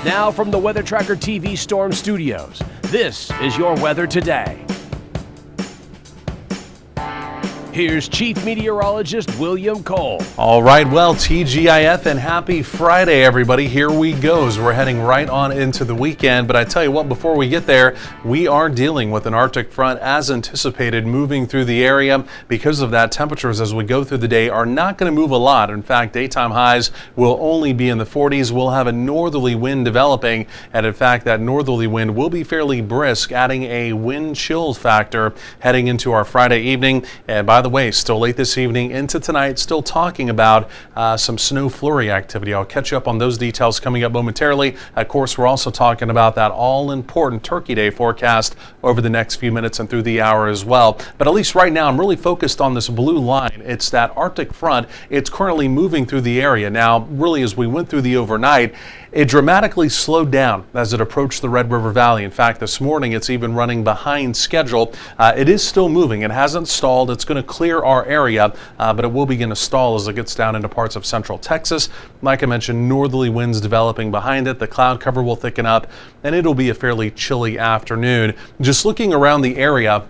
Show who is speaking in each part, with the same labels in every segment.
Speaker 1: Now from the Weather Tracker TV Storm Studios, this is your weather today. Here's Chief Meteorologist William Cole.
Speaker 2: All right, well, TGIF and happy Friday, everybody. Here we go as we're heading right on into the weekend. But I tell you what, before we get there, we are dealing with an Arctic front as anticipated moving through the area. Because of that, temperatures as we go through the day are not going to move a lot. In fact, daytime highs will only be in the 40s. We'll have a northerly wind developing. And in fact, that northerly wind will be fairly brisk, adding a wind chill factor heading into our Friday evening. And by the way, still late this evening into tonight, still talking about some snow flurry activity. I'll catch you up on those details coming up momentarily. Of course, we're also talking about that all-important Turkey Day forecast over the next few minutes and through the hour as well. But at least right now, I'm really focused on this blue line. It's that Arctic front. It's currently moving through the area. Now, really, as we went through the overnight, it dramatically slowed down as it approached the Red River Valley. In fact, this morning it's even running behind schedule. It is still moving. It hasn't stalled. It's going to clear our area, but it will begin to stall as it gets down into parts of central Texas. Like I mentioned, northerly winds developing behind it. The cloud cover will thicken up, and it'll be a fairly chilly afternoon. Just looking around the area,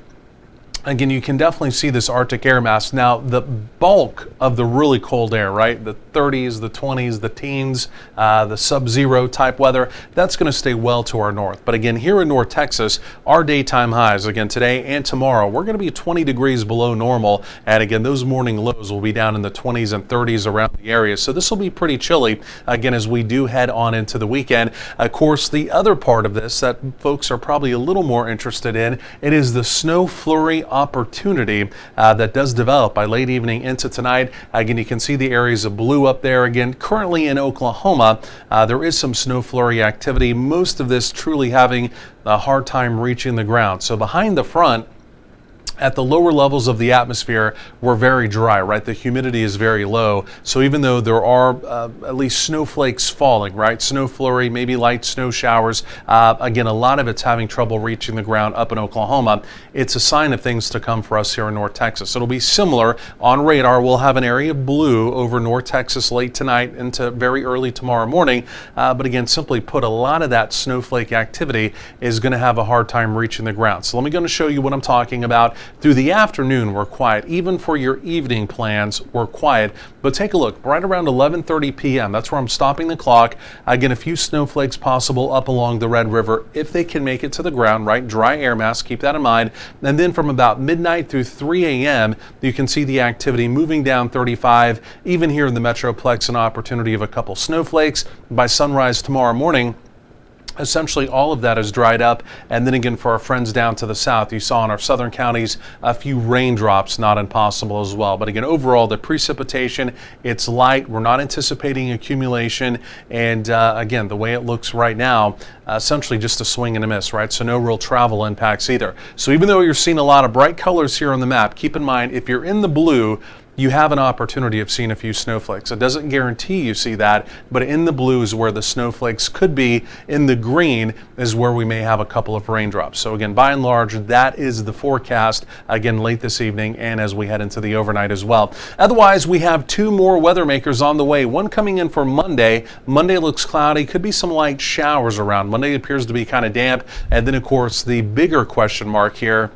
Speaker 2: again, you can definitely see this Arctic air mass. Now, the bulk of the really cold air, right? The 30s, the 20s, the teens, the sub-zero type weather, that's going to stay well to our north. But again, here in North Texas, our daytime highs, again, today and tomorrow, we're going to be 20 degrees below normal. And again, those morning lows will be down in the 20s and 30s around the area. So this will be pretty chilly, again, as we do head on into the weekend. Of course, the other part of this that folks are probably a little more interested in, it is the snow flurry opportunity that does develop by late evening into tonight. Again, you can see the areas of blue up there. Again, currently in Oklahoma, there is some snow flurry activity. Most of this truly having a hard time reaching the ground. So behind the front, at the lower levels of the atmosphere, we're very dry, right? The humidity is very low. So even though there are at least snowflakes falling, right? Snow flurry, maybe light snow showers. Again, a lot of it's having trouble reaching the ground up in Oklahoma. It's a sign of things to come for us here in North Texas. It'll be similar. On radar, we'll have an area of blue over North Texas late tonight into very early tomorrow morning. But again, simply put, a lot of that snowflake activity is going to have a hard time reaching the ground. So let me go and show you what I'm talking about. Through the afternoon, we're quiet. Even for your evening plans, we're quiet. But take a look, right around 11:30 p.m., that's where I'm stopping the clock. Again, a few snowflakes possible up along the Red River if they can make it to the ground, right? Dry air mass, keep that in mind. And then from about midnight through 3 a.m., you can see the activity moving down 35. Even here in the Metroplex, an opportunity of a couple snowflakes. By sunrise tomorrow morning, essentially all of that is dried up. And then again, for our friends down to the south, you saw in our southern counties a few raindrops, not impossible as well. But again, overall, the precipitation, it's light. We're not anticipating accumulation. And again, the way it looks right now, essentially just a swing and a miss, right? So no real travel impacts either. So even though you're seeing a lot of bright colors here on the map, keep in mind, if you're in the blue, you have an opportunity of seeing a few snowflakes. It doesn't guarantee you see that, but in the blue is where the snowflakes could be. In the green is where we may have a couple of raindrops. So again, by and large, that is the forecast, again, late this evening and as we head into the overnight as well. Otherwise, we have two more weather makers on the way. One coming in for Monday. Monday looks cloudy, could be some light showers around. Monday appears to be kind of damp. And then, of course, the bigger question mark here,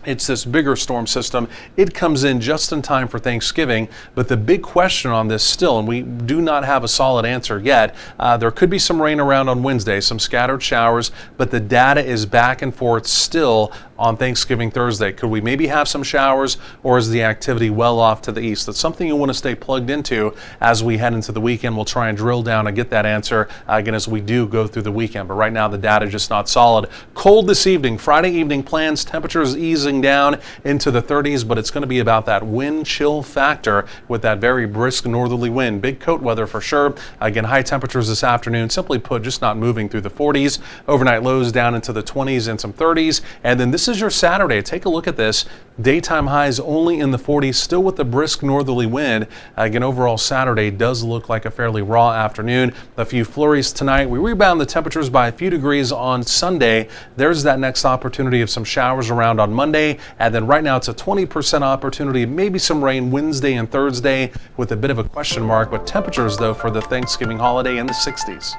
Speaker 2: it's this bigger storm system. It comes in just in time for Thanksgiving, but the big question on this still, and we do not have a solid answer yet, there could be some rain around on Wednesday, some scattered showers, but the data is back and forth still on Thanksgiving Thursday. Could we maybe have some showers, or is the activity well off to the east? That's something you want to stay plugged into as we head into the weekend. We'll try and drill down and get that answer again as we do go through the weekend, but right now the data is just not solid. Cold this evening, Friday evening plans, temperatures easing down into the 30s, but it's going to be about that wind chill factor with that very brisk northerly wind. Big coat weather for sure. Again, high temperatures this afternoon, simply put, just not moving through the 40s. Overnight lows down into the 20s and some 30s. And then this is your Saturday. Take a look at this. Daytime highs only in the 40s, still with the brisk northerly wind. Again, overall Saturday does look like a fairly raw afternoon. A few flurries tonight. We rebound the temperatures by a few degrees on Sunday. There's that next opportunity of some showers around on Monday. And then right now it's a 20% opportunity, maybe some rain Wednesday and Thursday with a bit of a question mark, but temperatures though for the Thanksgiving holiday in the 60s.